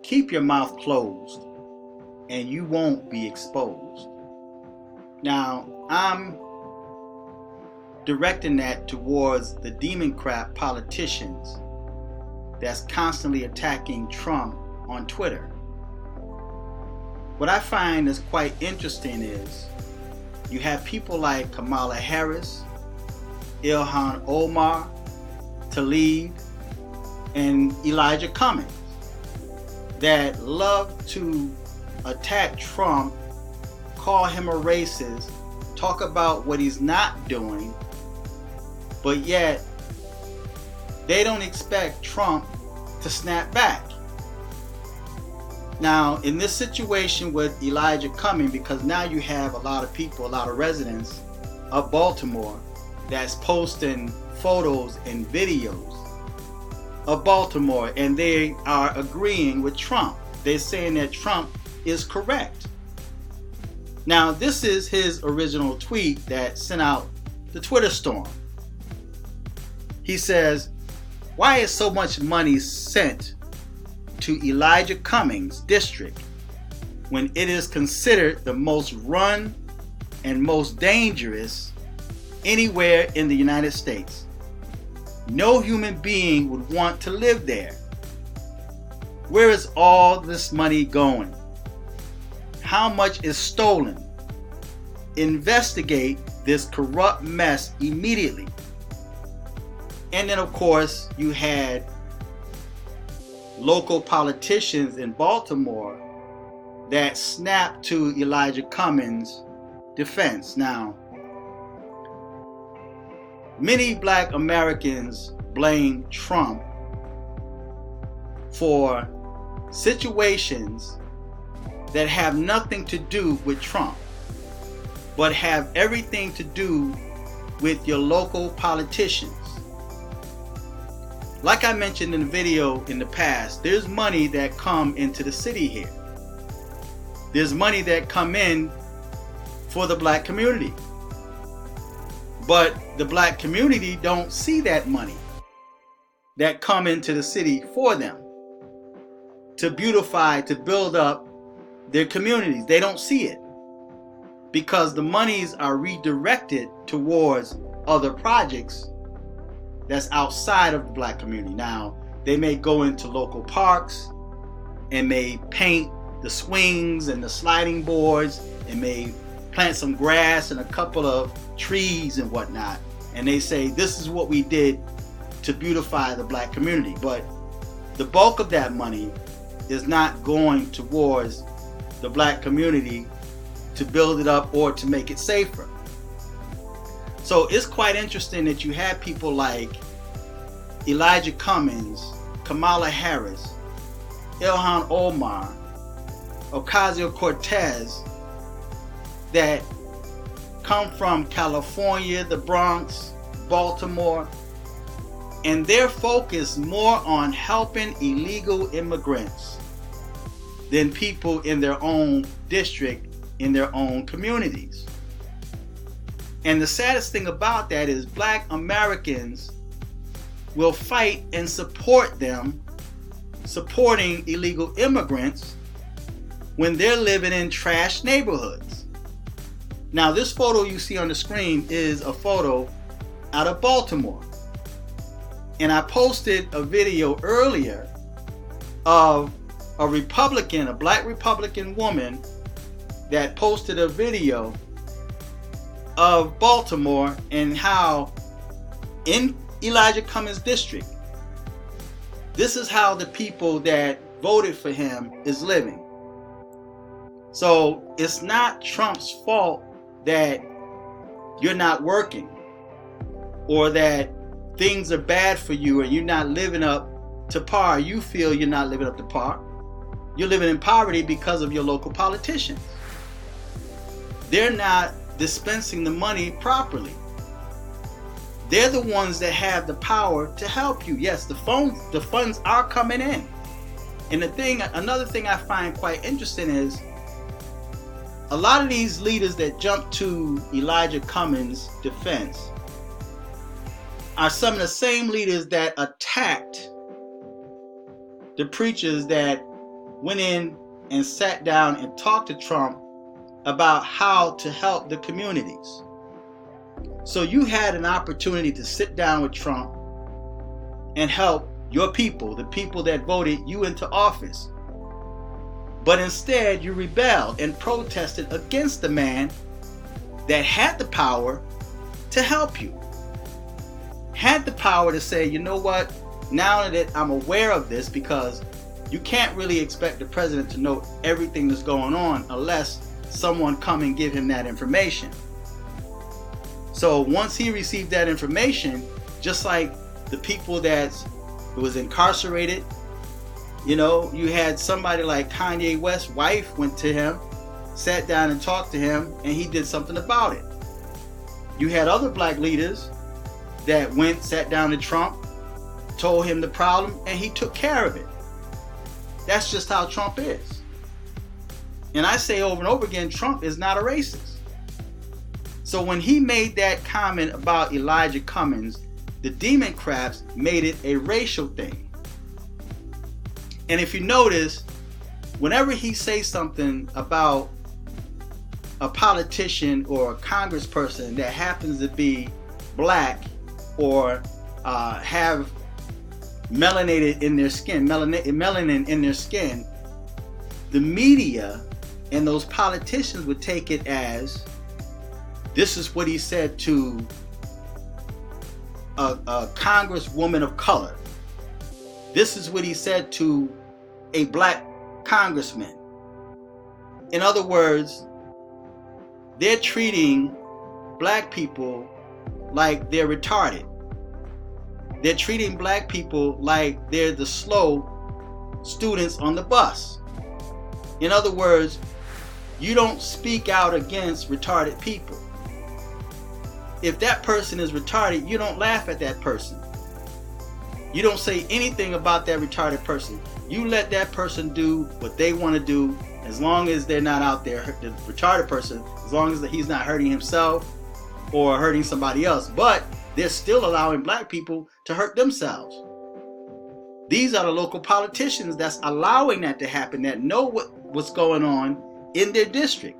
keep your mouth closed and you won't be exposed. Now, I'm directing that towards the Democrat politicians that's constantly attacking Trump on Twitter. What I find is quite interesting is you have people like Kamala Harris, Ilhan Omar, Tlaib, and Elijah Cummings that love to attack Trump, call him a racist, talk about what he's not doing, but yet they don't expect Trump to snap back. Now, in this situation with Elijah Cummings, because now you have a lot of people, a lot of residents of Baltimore that's posting photos and videos of Baltimore, and they are agreeing with Trump. They're saying that Trump is correct. Now, this is his original tweet that sent out the Twitter storm. He says, "Why is so much money sent to Elijah Cummings' district when it is considered the most run and most dangerous anywhere in the United States? No human being would want to live there. Where is all this money going? How much is stolen? Investigate this corrupt mess immediately." And then, of course, you had local politicians in Baltimore that snapped to Elijah Cummings' defense. Now, many black Americans blame Trump for situations that have nothing to do with Trump, but have everything to do with your local politicians. Like I mentioned in the video in the past, there's money that come into the city here. There's money that come in for the black community. But the black community don't see that money that come into the city for them to beautify, to build up their communities. They don't see it because the monies are redirected towards other projects that's outside of the black community. Now, they may go into local parks and may paint the swings and the sliding boards and may plant some grass and a couple of trees and whatnot. And they say, this is what we did to beautify the black community. But the bulk of that money is not going towards the black community to build it up or to make it safer. So it's quite interesting that you have people like Elijah Cummings, Kamala Harris, Ilhan Omar, Ocasio-Cortez that come from California, the Bronx, Baltimore, and they're focused more on helping illegal immigrants than people in their own district, in their own communities. And the saddest thing about that is black Americans will fight and support them, supporting illegal immigrants when they're living in trash neighborhoods. Now, this photo you see on the screen is a photo out of Baltimore. And I posted a video earlier of a Republican, a black Republican woman that posted a video of Baltimore and how in Elijah Cummings' district, this is how the people that voted for him is living. So it's not Trump's fault that you're not working or that things are bad for you and you're not living up to par. You feel you're not living up to par. You're living in poverty because of your local politicians. They're not dispensing the money properly. They're the ones that have the power to help you. Yes, the funds are coming in. And another thing I find quite interesting is a lot of these leaders that jump to Elijah Cummings' defense are some of the same leaders that attacked the preachers that went in and sat down and talked to Trump about how to help the communities. So you had an opportunity to sit down with Trump and help your people, the people that voted you into office. But instead, you rebelled and protested against the man that had the power to help you. Had the power to say, you know what, now that I'm aware of this, because you can't really expect the president to know everything that's going on unless someone come and give him that information. So once he received that information, just like the people that was incarcerated, you know, you had somebody like Kanye West's wife went to him, sat down and talked to him, and he did something about it. You had other black leaders that went, sat down to Trump, told him the problem, and he took care of it. That's just how Trump is. And I say over and over again, Trump is not a racist. So when he made that comment about Elijah Cummings, the Democrats made it a racial thing. And if you notice, whenever he says something about a politician or a congressperson that happens to be black or have melanated in their skin, melanin in their skin, the media and those politicians would take it as, this is what he said to a congresswoman of color. This is what he said to a black congressman. In other words, they're treating black people like they're retarded. They're treating black people like they're the slow students on the bus. In other words, you don't speak out against retarded people. If that person is retarded, you don't laugh at that person. You don't say anything about that retarded person. You let that person do what they want to do, as long as they're not out there, the retarded person, as long as he's not hurting himself or hurting somebody else. But they're still allowing black people to hurt themselves. These are the local politicians that's allowing that to happen, that know what's going on in their district.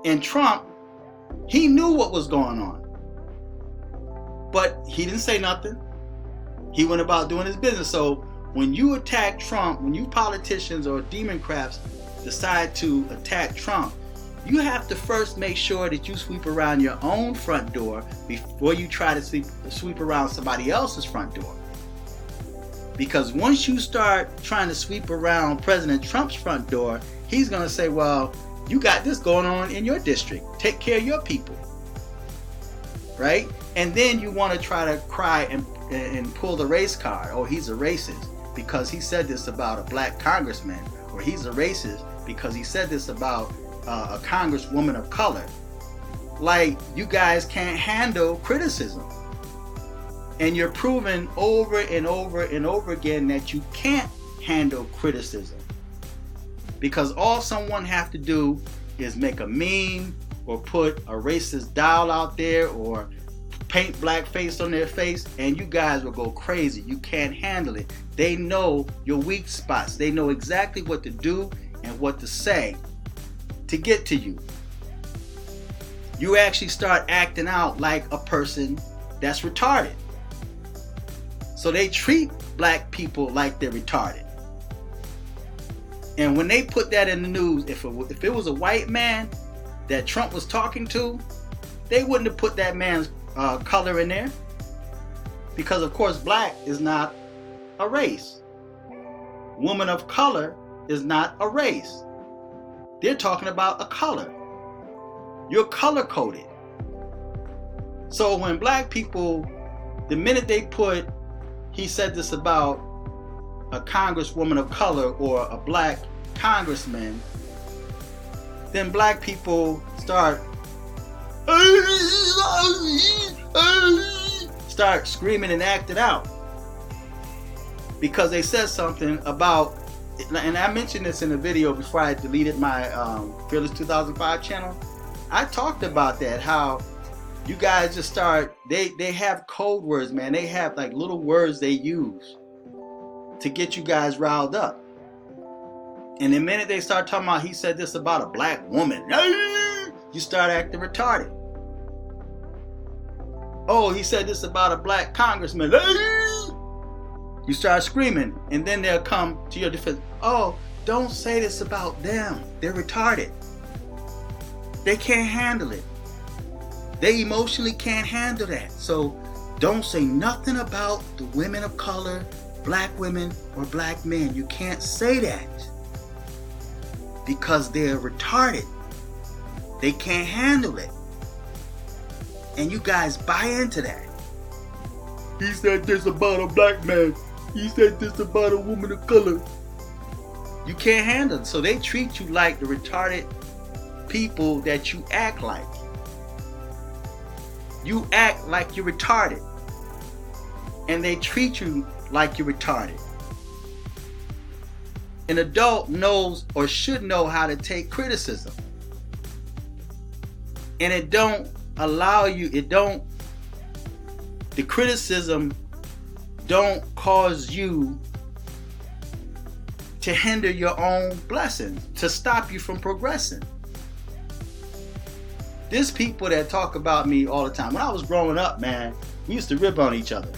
And Trump, he knew what was going on, but he didn't say nothing. He went about doing his business. So when you attack Trump, when you politicians or Democrats decide to attack Trump, you have to first make sure that you sweep around your own front door before you try to sweep around somebody else's front door. Because once you start trying to sweep around President Trump's front door, he's going to say, well, you got this going on in your district. Take care of your people. Right? And then you want to try to cry and pull the race card. Oh, he's a racist because he said this about a black congressman. Or he's a racist because he said this about a congresswoman of color. Like, you guys can't handle criticism. And you're proving over and over and over again that you can't handle criticism. Because all someone have to do is make a meme or put a racist doll out there or paint blackface on their face, and you guys will go crazy. You can't handle it. They know your weak spots. They know exactly what to do and what to say to get to you. You actually start acting out like a person that's retarded. So they treat black people like they're retarded. And when they put that in the news, if it was a white man that Trump was talking to, they wouldn't have put that man's color in there. Because of course black is not a race. Woman of color is not a race. They're talking about a color. You're color coded. So when black people, the minute they put, he said this about a congresswoman of color or a black congressman, then black people start screaming and acting out because they said something about, and I mentioned this in a video before I deleted my Fearless 2005 channel. I talked about that, how you guys just start, they have code words, man. They have like little words they use to get you guys riled up. And the minute they start talking about, he said this about a black woman, you start acting retarded. Oh, he said this about a black congressman. You start screaming, and then they'll come to your defense. Oh, don't say this about them. They're retarded. They can't handle it. They emotionally can't handle that. So don't say nothing about the women of color, black women, or black men. You can't say that because they're retarded. They can't handle it. And you guys buy into that. He said this about a black man. He said this about a woman of color. You can't handle it. So they treat you like the retarded people that you act like. You act like you're retarded. And they treat you like you're retarded. An adult knows or should know how to take criticism. And it don't allow you, the criticism don't cause you to hinder your own blessings, to stop you from progressing. There's people that talk about me all the time. When I was growing up, man, we used to rib on each other,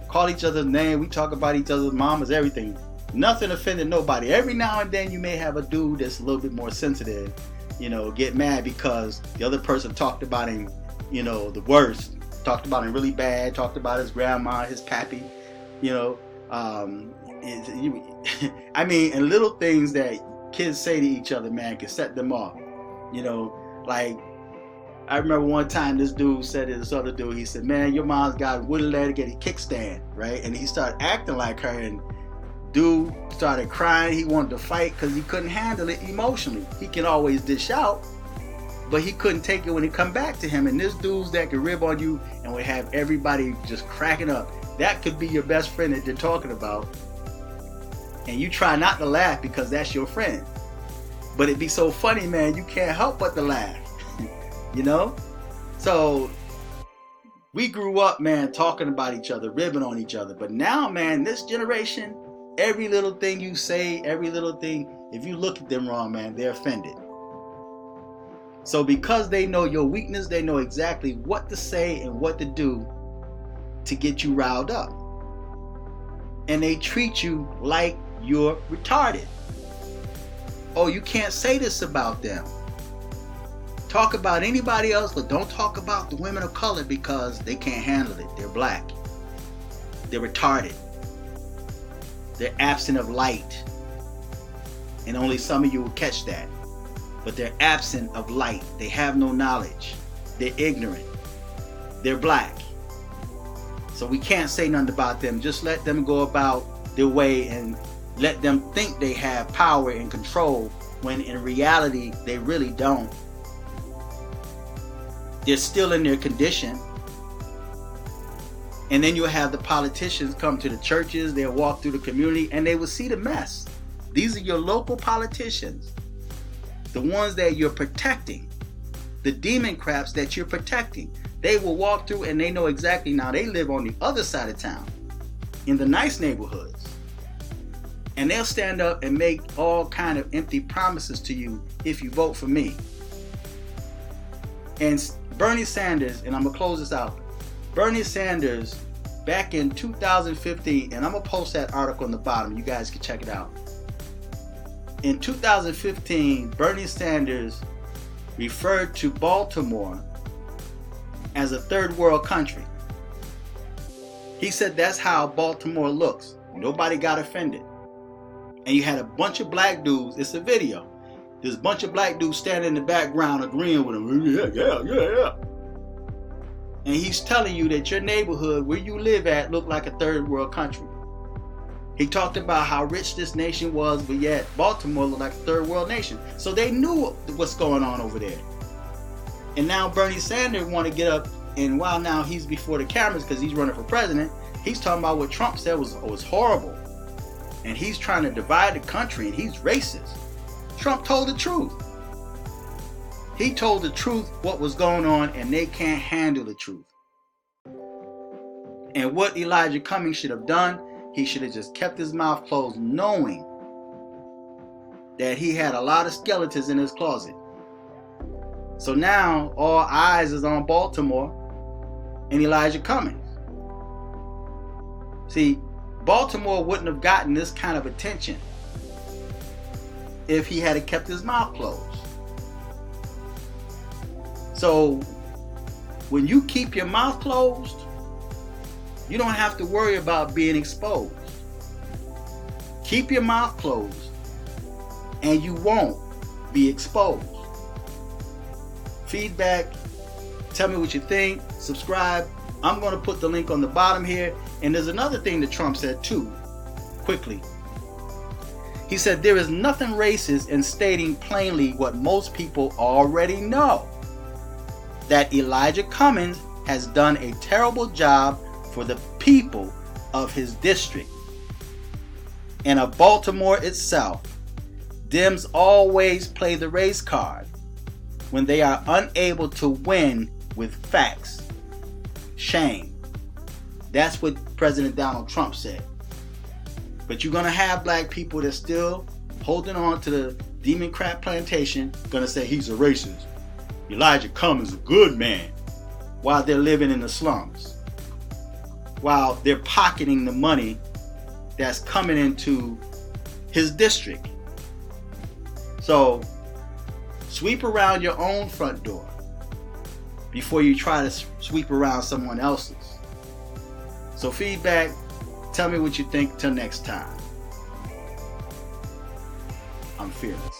call each other's name, we talk about each other's mamas, everything. Nothing offended nobody. Every now and then you may have a dude that's a little bit more sensitive, get mad because the other person talked about him, the worst, talked about him really bad, talked about his grandma, his pappy, and little things that kids say to each other, man, can set them off. Like, I remember one time this dude said to this other dude, he said, man, your mom's got a wooden leg and a kickstand, right? And he started acting like her, and dude started crying. He wanted to fight because he couldn't handle it emotionally. He can always dish out, but he couldn't take it when it come back to him. And this dude's that could rib on you and would have everybody just cracking up. That could be your best friend that you're talking about. And you try not to laugh because that's your friend. But it'd be so funny, man, you can't help but to laugh. So we grew up, man, talking about each other, ribbing on each other. But now, man, this generation, every little thing you say, every little thing, if you look at them wrong, man, they're offended. So because they know your weakness, they know exactly what to say and what to do to get you riled up. And they treat you like you're retarded. Oh, you can't say this about them. Talk about anybody else, but don't talk about the women of color because they can't handle it. They're black. They're retarded. They're absent of light. And only some of you will catch that. But they're absent of light. They have no knowledge. They're ignorant. They're black. So we can't say nothing about them. Just let them go about their way and let them think they have power and control when in reality they really don't. They're still in their condition. And then you'll have the politicians come to the churches, they'll walk through the community, and they will see the mess. These are your local politicians, the ones that you're protecting, the demon craps that you're protecting. They will walk through and they know exactly, now they live on the other side of town, in the nice neighborhoods. And they'll stand up and make all kind of empty promises to you if you vote for me. And Bernie Sanders, and I'm going to close this out. Bernie Sanders, back in 2015, and I'm going to post that article on the bottom. You guys can check it out. In 2015, Bernie Sanders referred to Baltimore as a third world country. He said that's how Baltimore looks. Nobody got offended. And you had a bunch of black dudes. It's a video. There's a bunch of black dudes standing in the background agreeing with him. Yeah. And he's telling you that your neighborhood, where you live at, looked like a third world country. He talked about how rich this nation was, but yet Baltimore looked like a third world nation. So they knew what's going on over there. And now Bernie Sanders want to get up, and while now he's before the cameras because he's running for president, he's talking about what Trump said was horrible. And he's trying to divide the country, and he's racist. Trump told the truth. He told the truth, what was going on, and they can't handle the truth. And what Elijah Cummings should have done, he should have just kept his mouth closed, knowing that he had a lot of skeletons in his closet. So now all eyes is on Baltimore and Elijah Cummings. See, Baltimore wouldn't have gotten this kind of attention if he had kept his mouth closed. So when you keep your mouth closed, you don't have to worry about being exposed. Keep your mouth closed and you won't be exposed. Feedback, tell me what you think, subscribe. I'm going to put the link on the bottom here. And there's another thing that Trump said too, quickly. He said there is nothing racist in stating plainly what most people already know, that Elijah Cummings has done a terrible job for the people of his district and of Baltimore itself. Dems always play the race card when they are unable to win with facts. Shame. That's what President Donald Trump said. But you're going to have black people that's still holding on to the Democrat plantation, going to say he's a racist. Elijah Cummings is a good man, while they're living in the slums, while they're pocketing the money that's coming into his district. So sweep around your own front door before you try to sweep around someone else's. So feedback, tell me what you think. Till next time. I'm fearless.